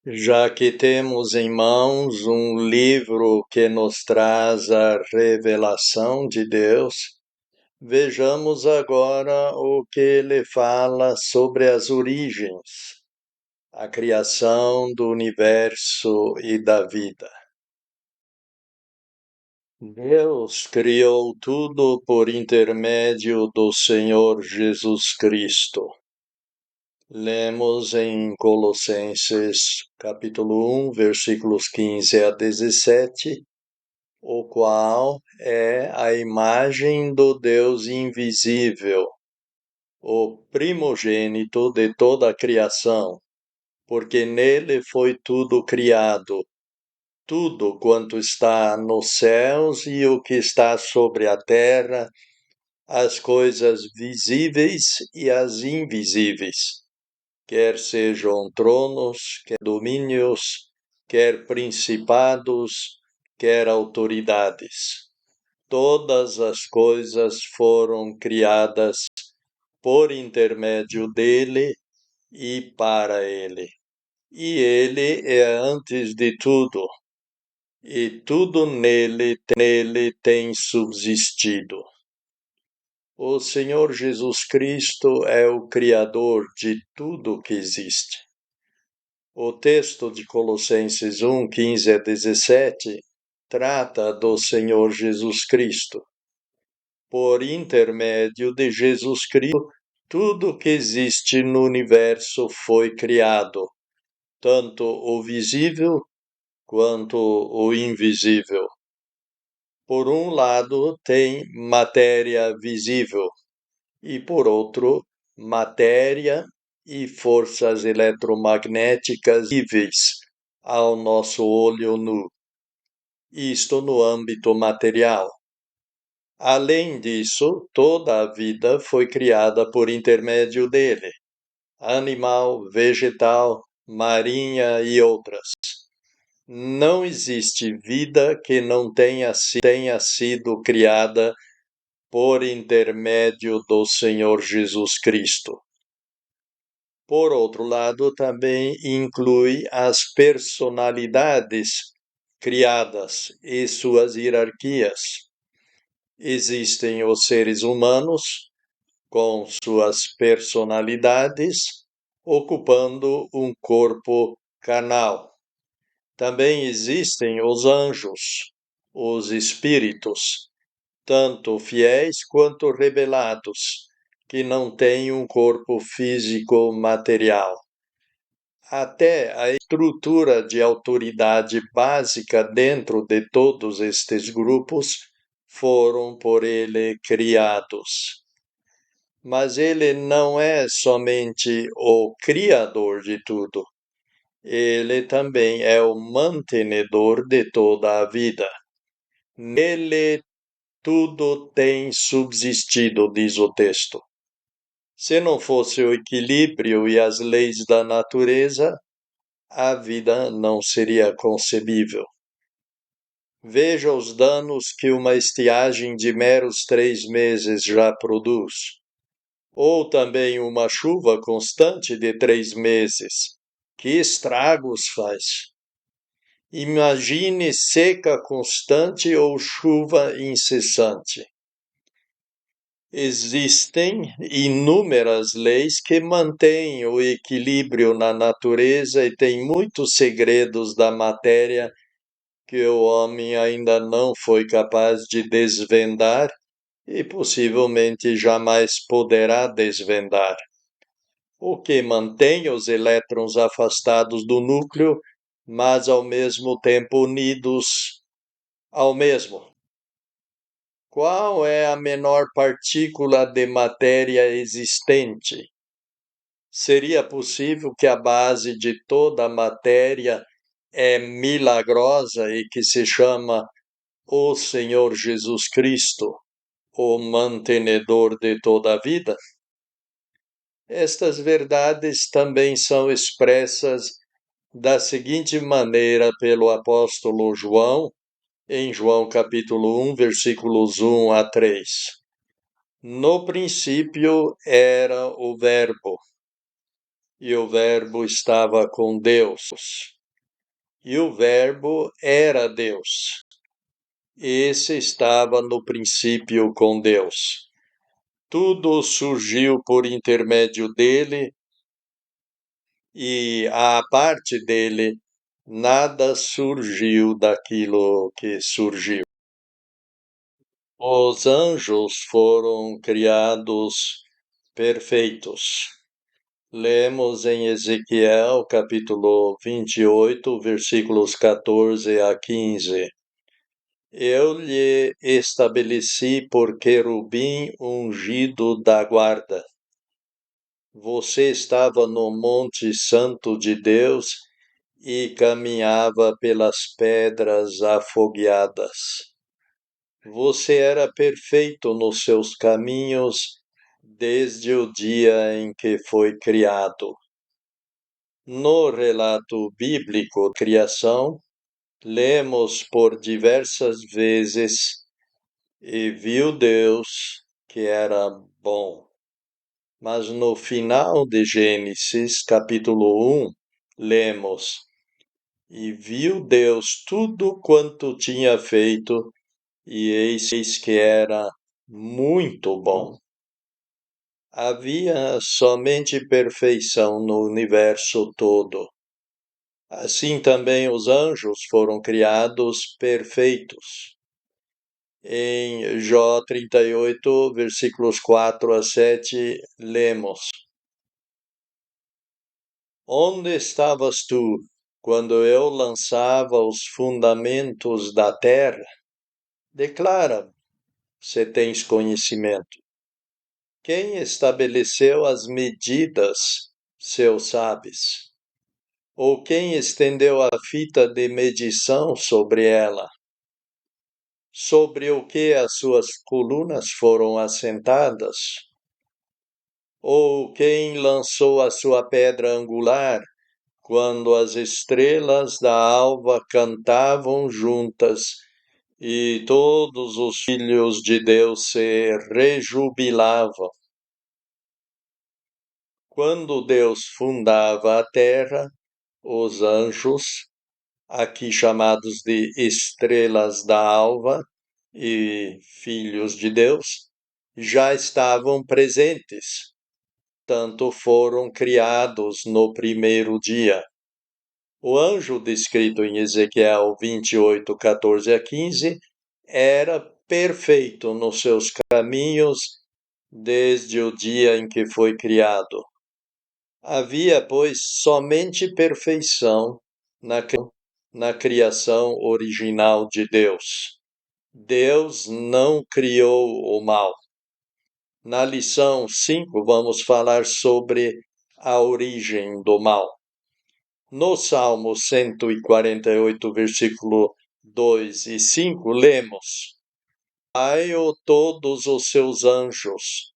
Já que temos em mãos um livro que nos traz a revelação de Deus, vejamos agora o que ele fala sobre as origens, a criação do universo e da vida. Deus criou tudo por intermédio do Senhor Jesus Cristo. Lemos em Colossenses capítulo 1, versículos 15 a 17, o qual é a imagem do Deus invisível, o primogênito de toda a criação, porque nele foi tudo criado, tudo quanto está nos céus e o que está sobre a terra, as coisas visíveis e as invisíveis, quer sejam tronos, quer domínios, quer principados, quer autoridades. Todas as coisas foram criadas por intermédio dele e para ele. E ele é antes de tudo, e tudo nele tem subsistido. O Senhor Jesus Cristo é o Criador de tudo que existe. O texto de Colossenses 1, 15 a 17 trata do Senhor Jesus Cristo. Por intermédio de Jesus Cristo, tudo que existe no universo foi criado, tanto o visível quanto o invisível. Por um lado, tem matéria visível, e por outro, matéria e forças eletromagnéticas visíveis ao nosso olho nu. Isto no âmbito material. Além disso, toda a vida foi criada por intermédio dele, animal, vegetal, marinha e outras. Não existe vida que não tenha sido criada por intermédio do Senhor Jesus Cristo. Por outro lado, também inclui as personalidades criadas e suas hierarquias. Existem os seres humanos, com suas personalidades, ocupando um corpo carnal. Também existem os anjos, os espíritos, tanto fiéis quanto rebelados, que não têm um corpo físico material. Até a estrutura de autoridade básica dentro de todos estes grupos foram por ele criados. Mas ele não é somente o criador de tudo. Ele também é o mantenedor de toda a vida. Nele tudo tem subsistido, diz o texto. Se não fosse o equilíbrio e as leis da natureza, a vida não seria concebível. Veja os danos que uma estiagem de meros 3 meses já produz. Ou também uma chuva constante de 3 meses. Que estragos faz! Imagine seca constante ou chuva incessante. Existem inúmeras leis que mantêm o equilíbrio na natureza e tem muitos segredos da matéria que o homem ainda não foi capaz de desvendar e possivelmente jamais poderá desvendar. O que mantém os elétrons afastados do núcleo, mas ao mesmo tempo unidos ao mesmo. Qual é a menor partícula de matéria existente? Seria possível que a base de toda a matéria é milagrosa e que se chama o Senhor Jesus Cristo, o mantenedor de toda a vida? Estas verdades também são expressas da seguinte maneira pelo apóstolo João, em João capítulo 1, versículos 1 a 3. No princípio era o Verbo, e o Verbo estava com Deus, e o Verbo era Deus. Esse estava no princípio com Deus. Tudo surgiu por intermédio dele, e à parte dele, nada surgiu daquilo que surgiu. Os anjos foram criados perfeitos. Lemos em Ezequiel, capítulo 28, versículos 14 a 15. Eu lhe estabeleci por querubim ungido da guarda. Você estava no Monte Santo de Deus e caminhava pelas pedras afogueadas. Você era perfeito nos seus caminhos desde o dia em que foi criado. No relato bíblico da criação, lemos por diversas vezes: e viu Deus que era bom. Mas no final de Gênesis, capítulo 1, lemos: e viu Deus tudo quanto tinha feito, e eis que era muito bom. Havia somente perfeição no universo todo. Assim também os anjos foram criados perfeitos. Em Jó 38, versículos 4 a 7, lemos: onde estavas tu quando eu lançava os fundamentos da terra? Declara, se tens conhecimento. Quem estabeleceu as medidas, se o sabes? Ou quem estendeu a fita de medição sobre ela? Sobre o que as suas colunas foram assentadas? Ou quem lançou a sua pedra angular, quando as estrelas da alva cantavam juntas e todos os filhos de Deus se rejubilavam? Quando Deus fundava a terra, os anjos, aqui chamados de estrelas da alva e filhos de Deus, já estavam presentes, tanto foram criados no primeiro dia. O anjo descrito em Ezequiel 28, 14 a 15 era perfeito nos seus caminhos desde o dia em que foi criado. Havia, pois, somente perfeição na criação original de Deus. Deus não criou o mal. Na lição 5, vamos falar sobre a origem do mal. No Salmo 148, versículo 2 e 5, lemos: louvai-o todos os seus anjos,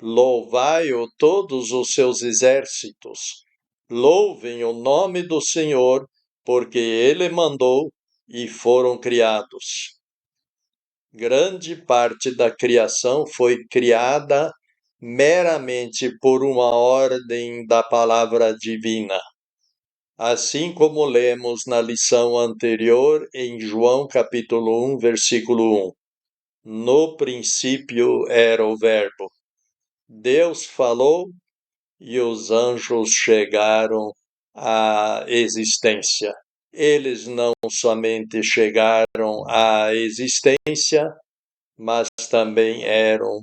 louvai-o todos os seus exércitos, louvem o nome do Senhor, porque ele mandou e foram criados. Grande parte da criação foi criada meramente por uma ordem da palavra divina. Assim como lemos na lição anterior em João capítulo 1, versículo 1. No princípio era o Verbo. Deus falou e os anjos chegaram à existência. Eles não somente chegaram à existência, mas também eram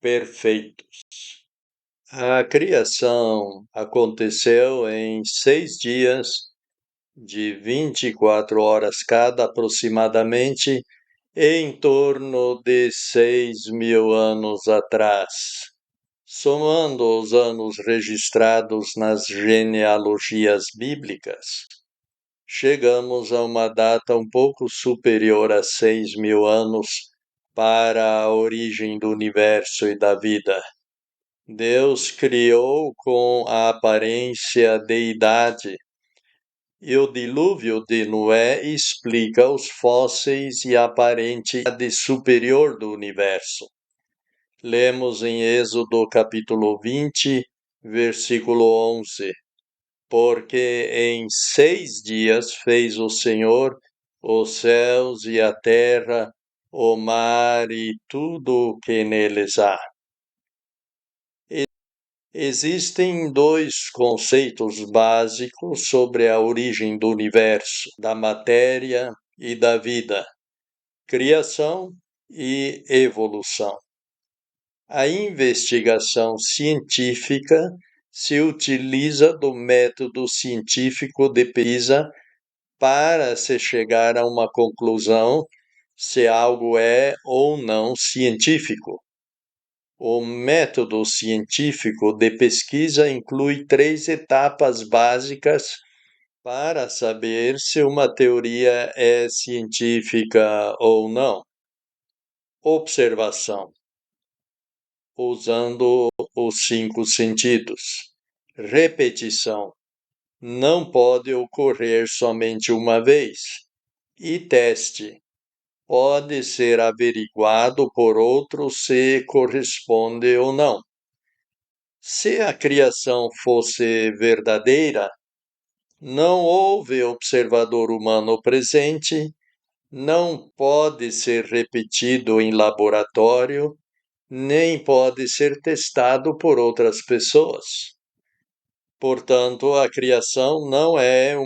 perfeitos. A criação aconteceu em 6 dias, de 24 horas cada, aproximadamente, em torno de 6.000 anos atrás. Somando os anos registrados nas genealogias bíblicas, chegamos a uma data um pouco superior a 6.000 anos para a origem do universo e da vida. Deus criou com a aparência de idade, e o dilúvio de Noé explica os fósseis e a aparente idade superior do universo. Lemos em Êxodo capítulo 20, versículo 11. porque em 6 dias fez o Senhor os céus e a terra, o mar e tudo o que neles há. Existem dois conceitos básicos sobre a origem do universo, da matéria e da vida: criação e evolução. A investigação científica se utiliza do método científico de pesquisa para se chegar a uma conclusão se algo é ou não científico. O método científico de pesquisa inclui 3 etapas básicas para saber se uma teoria é científica ou não. Observação, usando os 5 sentidos. Repetição, não pode ocorrer somente uma vez. E teste, pode ser averiguado por outros se corresponde ou não. Se a criação fosse verdadeira, não houve observador humano presente, não pode ser repetido em laboratório, nem pode ser testado por outras pessoas. Portanto, a criação não é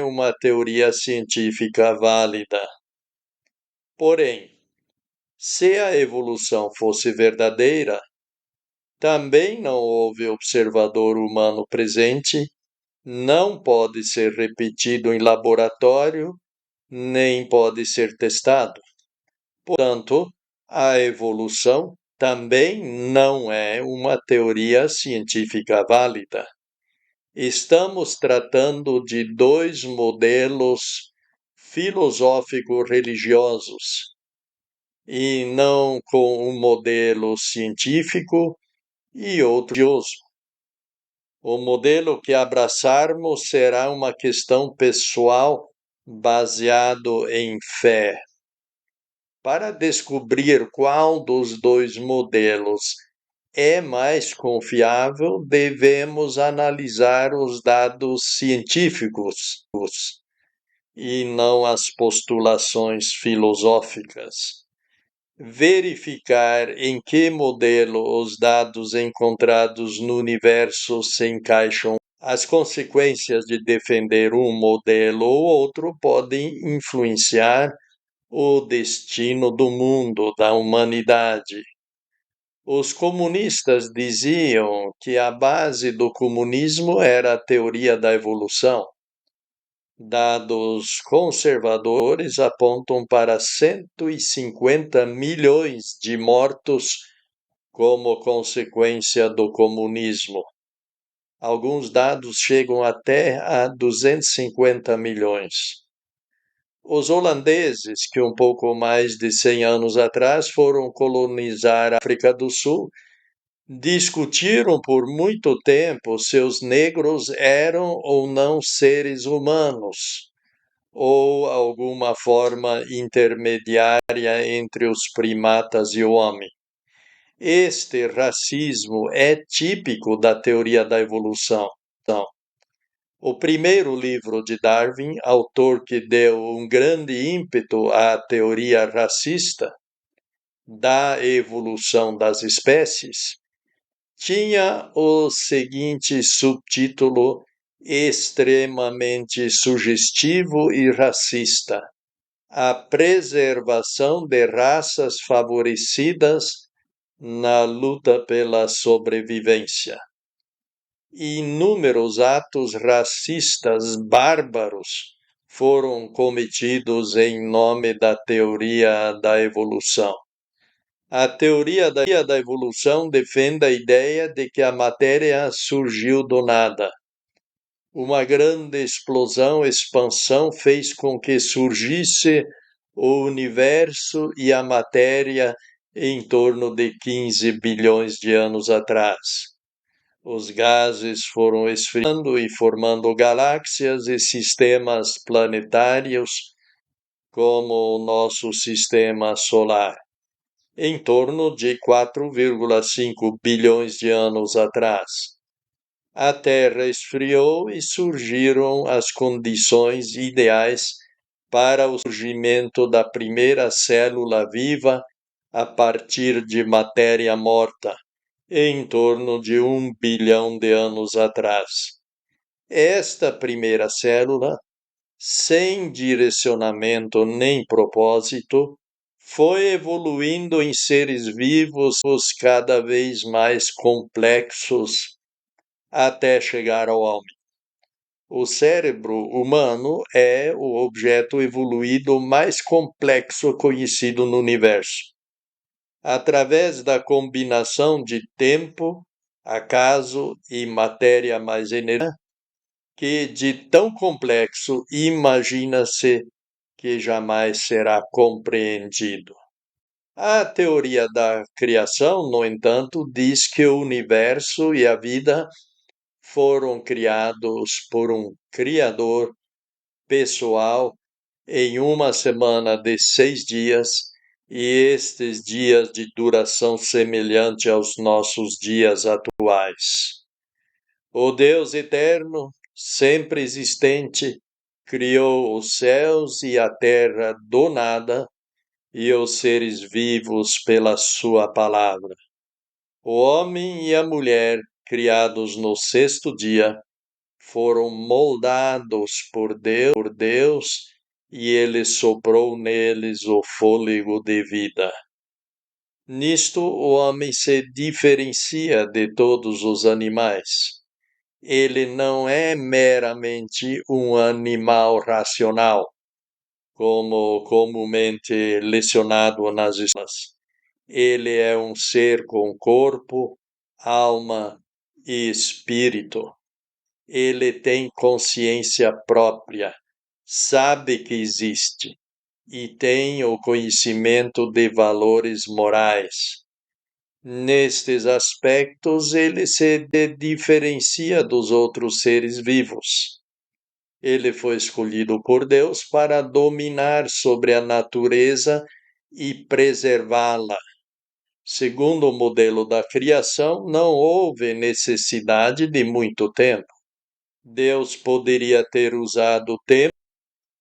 uma teoria científica válida. Porém, se a evolução fosse verdadeira, também não houve observador humano presente, não pode ser repetido em laboratório, nem pode ser testado. Portanto, a evolução também não é uma teoria científica válida. Estamos tratando de 2 modelos filosófico-religiosos, e não com um modelo científico e outro religioso. O modelo que abraçarmos será uma questão pessoal baseado em fé. Para descobrir qual dos 2 modelos é mais confiável, devemos analisar os dados científicos e não as postulações filosóficas. Verificar em que modelo os dados encontrados no universo se encaixam. As consequências de defender um modelo ou outro podem influenciar o destino do mundo, da humanidade. Os comunistas diziam que a base do comunismo era a teoria da evolução. Dados conservadores apontam para 150 milhões de mortos como consequência do comunismo. Alguns dados chegam até a 250 milhões. Os holandeses, que um pouco mais de 100 anos atrás foram colonizar a África do Sul, discutiram por muito tempo se os negros eram ou não seres humanos, ou alguma forma intermediária entre os primatas e o homem. Este racismo é típico da teoria da evolução. O primeiro livro de Darwin, autor que deu um grande ímpeto à teoria racista da evolução das espécies, tinha o seguinte subtítulo extremamente sugestivo e racista: A preservação de raças favorecidas na luta pela sobrevivência. Inúmeros atos racistas bárbaros foram cometidos em nome da teoria da evolução. A teoria da evolução defende a ideia de que a matéria surgiu do nada. Uma grande expansão fez com que surgisse o universo e a matéria em torno de 15 bilhões de anos atrás. Os gases foram esfriando e formando galáxias e sistemas planetários, como o nosso sistema solar, em torno de 4,5 bilhões de anos atrás. a Terra esfriou e surgiram as condições ideais para o surgimento da primeira célula viva a partir de matéria morta, em torno de 1 bilhão de anos atrás. Esta primeira célula, sem direcionamento nem propósito, foi evoluindo em seres vivos cada vez mais complexos até chegar ao homem. O cérebro humano é o objeto evoluído mais complexo conhecido no universo. Através da combinação de tempo, acaso e matéria mais energia, que de tão complexo imagina-se que jamais será compreendido. A teoria da criação, no entanto, diz que o universo e a vida foram criados por um Criador pessoal em uma semana de 6 dias, e estes dias de duração semelhante aos nossos dias atuais. O Deus eterno, sempre existente, criou os céus e a terra do nada e os seres vivos pela sua palavra. O homem e a mulher, criados no sexto dia, foram moldados por Deus e ele soprou neles o fôlego de vida. Nisto, o homem se diferencia de todos os animais. Ele não é meramente um animal racional, como comumente lecionado nas escolas. Ele é um ser com corpo, alma e espírito. Ele tem consciência própria, sabe que existe e tem o conhecimento de valores morais. Nestes aspectos, ele se diferencia dos outros seres vivos. Ele foi escolhido por Deus para dominar sobre a natureza e preservá-la. Segundo o modelo da criação, não houve necessidade de muito tempo. Deus poderia ter usado o tempo,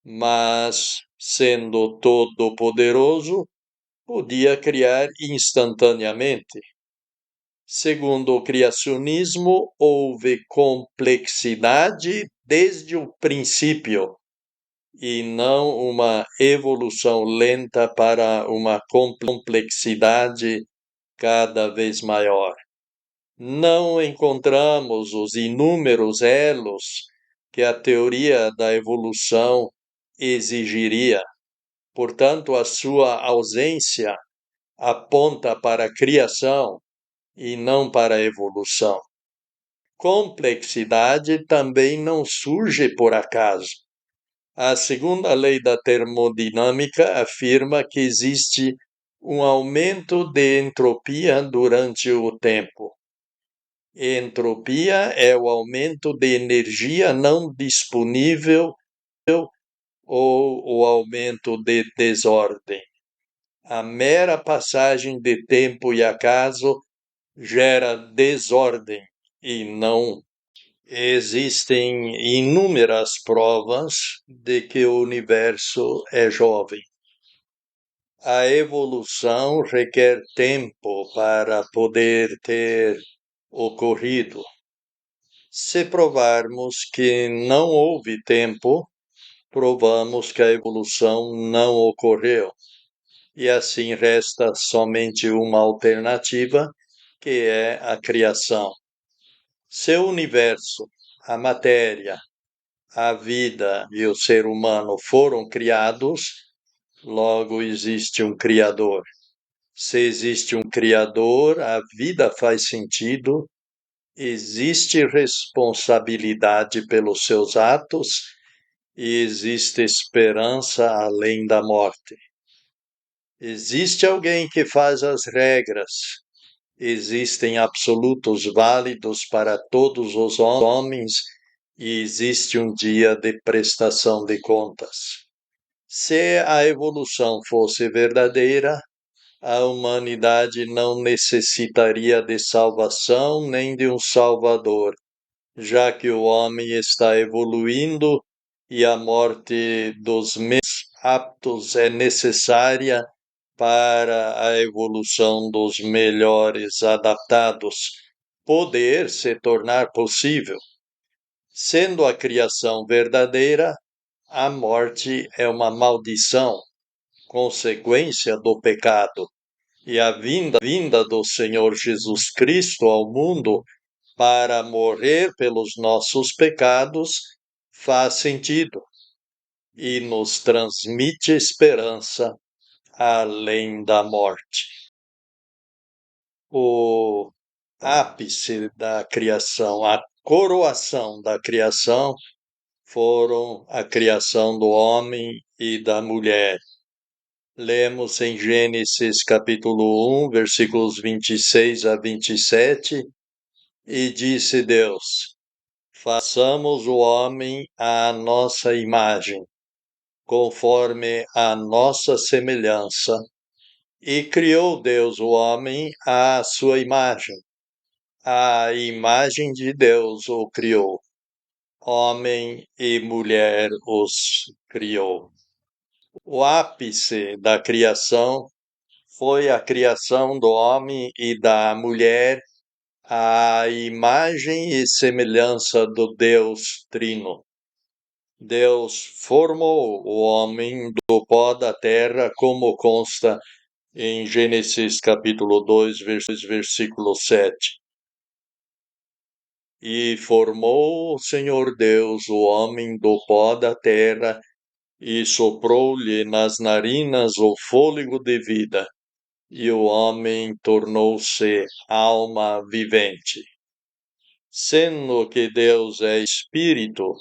mas, sendo todo-poderoso, podia criar instantaneamente. Segundo o criacionismo, houve complexidade desde o princípio e não uma evolução lenta para uma complexidade cada vez maior. Não encontramos os inúmeros elos que a teoria da evolução exigiria. Portanto, a sua ausência aponta para a criação e não para a evolução. Complexidade também não surge por acaso. A segunda lei da termodinâmica afirma que existe um aumento de entropia durante o tempo. Entropia é o aumento de energia não disponível ou o aumento de desordem. A mera passagem de tempo e acaso gera desordem e não. Existem inúmeras provas de que o universo é jovem. A evolução requer tempo para poder ter ocorrido. Se provarmos que não houve tempo, provamos que a evolução não ocorreu. E assim resta somente uma alternativa, que é a criação. Se o universo, a matéria, a vida e o ser humano foram criados, logo existe um Criador. Se existe um Criador, a vida faz sentido, existe responsabilidade pelos seus atos e existe esperança além da morte. Existe alguém que faz as regras. Existem absolutos válidos para todos os homens e existe um dia de prestação de contas. Se a evolução fosse verdadeira, a humanidade não necessitaria de salvação nem de um salvador. já que o homem está evoluindo e a morte dos menos aptos é necessária para a evolução dos melhores adaptados poder se tornar possível. Sendo a criação verdadeira, a morte é uma maldição, consequência do pecado, e a vinda do Senhor Jesus Cristo ao mundo para morrer pelos nossos pecados faz sentido e nos transmite esperança além da morte. O ápice da criação, a coroação da criação, foram a criação do homem e da mulher. Lemos em Gênesis capítulo 1, versículos 26 a 27, e disse Deus: façamos o homem à nossa imagem, conforme a nossa semelhança. E criou Deus o homem à sua imagem. A imagem de Deus o criou. Homem e mulher os criou. O ápice da criação foi a criação do homem e da mulher à imagem e semelhança do Deus Trino. Deus formou o homem do pó da terra, como consta em Gênesis capítulo 2, versículo 7. E formou o Senhor Deus o homem do pó da terra, e soprou-lhe nas narinas o fôlego de vida, e o homem tornou-se alma vivente. Sendo que Deus é espírito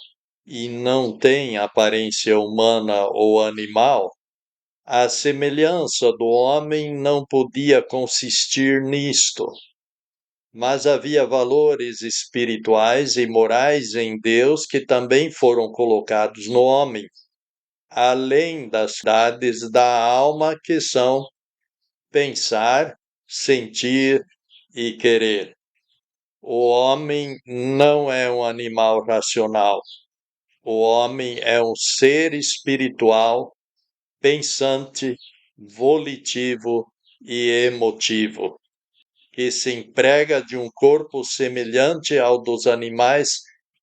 e não tem aparência humana ou animal, a semelhança do homem não podia consistir nisto. Mas havia valores espirituais e morais em Deus que também foram colocados no homem, além das qualidades da alma, que são pensar, sentir e querer. O homem não é um animal racional. O homem é um ser espiritual, pensante, volitivo e emotivo, que se emprega de um corpo semelhante ao dos animais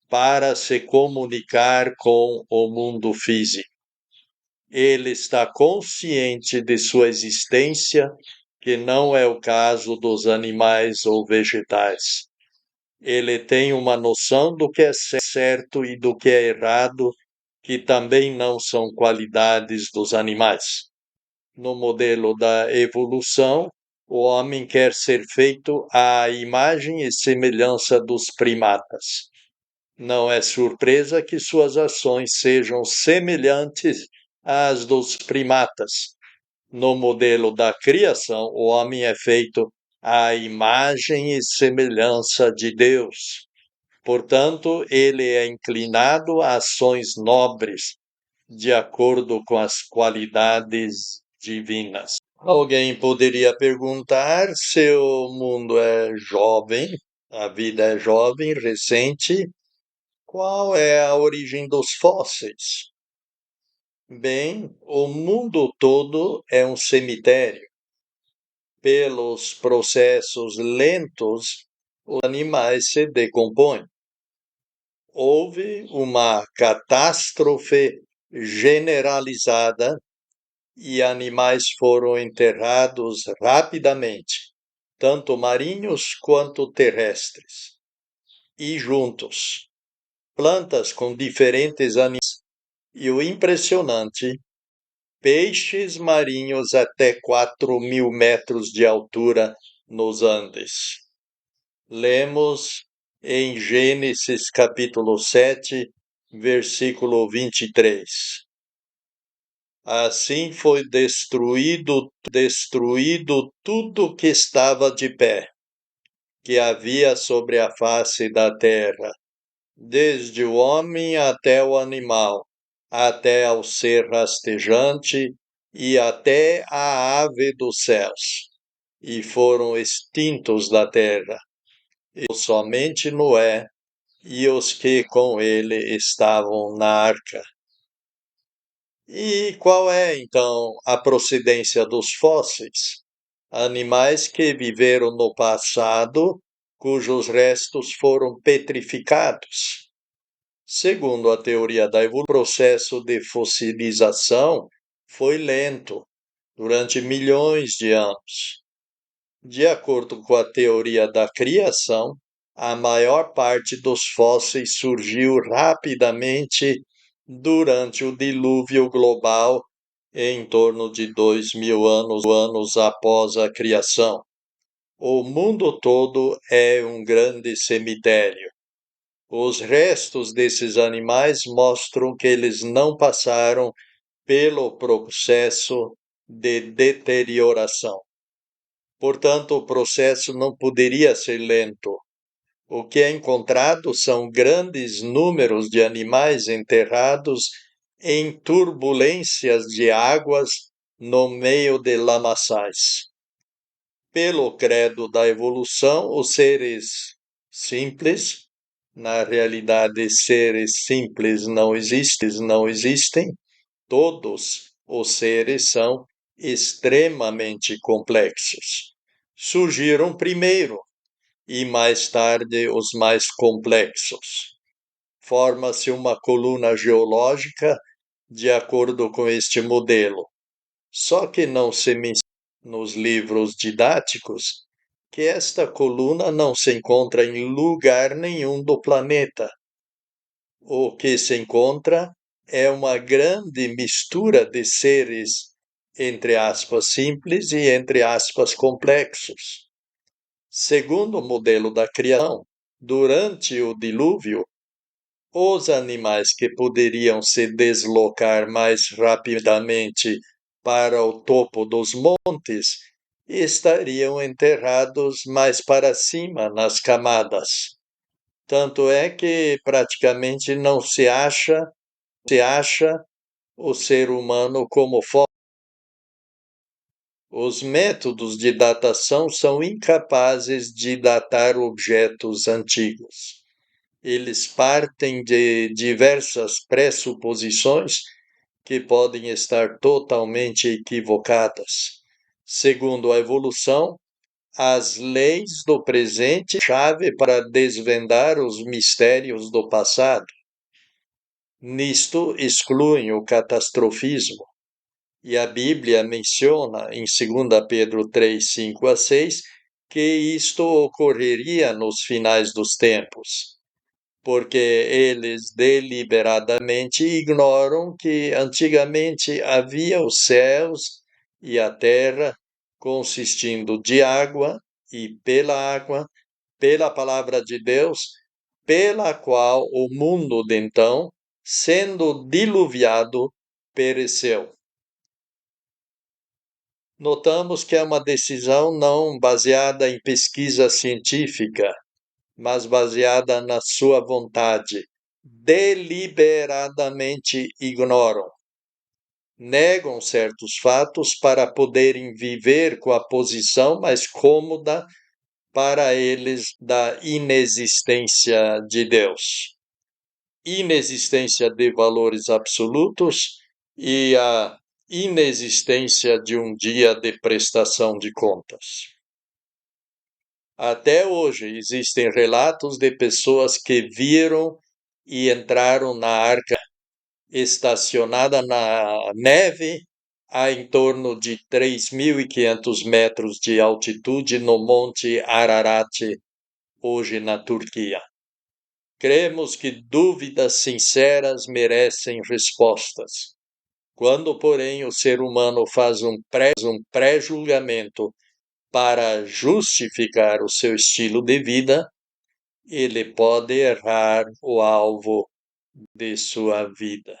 para se comunicar com o mundo físico. Ele está consciente de sua existência, que não é o caso dos animais ou vegetais. Ele tem uma noção do que é certo e do que é errado, que também não são qualidades dos animais. No modelo da evolução, o homem quer ser feito à imagem e semelhança dos primatas. Não é surpresa que suas ações sejam semelhantes às dos primatas. No modelo da criação, o homem é feito à imagem e semelhança de Deus. Portanto, ele é inclinado a ações nobres, de acordo com as qualidades divinas. Alguém poderia perguntar se o mundo é jovem, a vida é jovem, recente, qual é a origem dos fósseis? Bem, o mundo todo é um cemitério. Pelos processos lentos, os animais se decompõem. Houve uma catástrofe generalizada e animais foram enterrados rapidamente, tanto marinhos quanto terrestres, e juntos. Plantas com diferentes animais e o impressionante, peixes marinhos até 4.000 metros de altura nos Andes. Lemos em Gênesis capítulo 7, versículo 23. Assim foi destruído tudo que estava de pé, que havia sobre a face da terra, desde o homem até o animal, até ao ser rastejante e até a ave dos céus, e foram extintos da terra. E somente Noé e os que com ele estavam na arca. E qual é, então, a procedência dos fósseis? Animais que viveram no passado, cujos restos foram petrificados. Segundo a teoria da evolução, o processo de fossilização foi lento, durante milhões de anos. De acordo com a teoria da criação, a maior parte dos fósseis surgiu rapidamente durante o dilúvio global em torno de 2.000 anos após a criação. O mundo todo é um grande cemitério. Os restos desses animais mostram que eles não passaram pelo processo de deterioração. Portanto, o processo não poderia ser lento. O que é encontrado são grandes números de animais enterrados em turbulências de águas no meio de lamaçais. Pelo credo da evolução, os seres simples, na realidade, seres simples não existem, todos os seres são extremamente complexos. Surgiram primeiro e mais tarde os mais complexos. Forma-se uma coluna geológica de acordo com este modelo. Só que não se menciona nos livros didáticos que esta coluna não se encontra em lugar nenhum do planeta. O que se encontra é uma grande mistura de seres, entre aspas, simples e entre aspas, complexos. Segundo o modelo da criação, durante o dilúvio, os animais que poderiam se deslocar mais rapidamente para o topo dos montes estariam enterrados mais para cima nas camadas. Tanto é que praticamente não se acha o ser humano como fóssil. Os métodos de datação são incapazes de datar objetos antigos. Eles partem de diversas pressuposições que podem estar totalmente equivocadas. Segundo a evolução, as leis do presente são a chave para desvendar os mistérios do passado. Nisto excluem o catastrofismo. E a Bíblia menciona em 2 Pedro 3, 5 a 6, que isto ocorreria nos finais dos tempos, porque eles deliberadamente ignoram que antigamente havia os céus e a terra, consistindo de água, e pela palavra de Deus, pela qual o mundo de então, sendo diluviado, pereceu. Notamos que é uma decisão não baseada em pesquisa científica, mas baseada na sua vontade. Deliberadamente ignoram. Negam certos fatos para poderem viver com a posição mais cômoda para eles da inexistência de Deus. Inexistência de valores absolutos e a inexistência de um dia de prestação de contas. Até hoje existem relatos de pessoas que viram e entraram na arca estacionada na neve a em torno de 3.500 metros de altitude no Monte Ararat, hoje na Turquia. Cremos que dúvidas sinceras merecem respostas. Quando, porém, o ser humano faz um pré-julgamento para justificar o seu estilo de vida, ele pode errar o alvo de sua vida.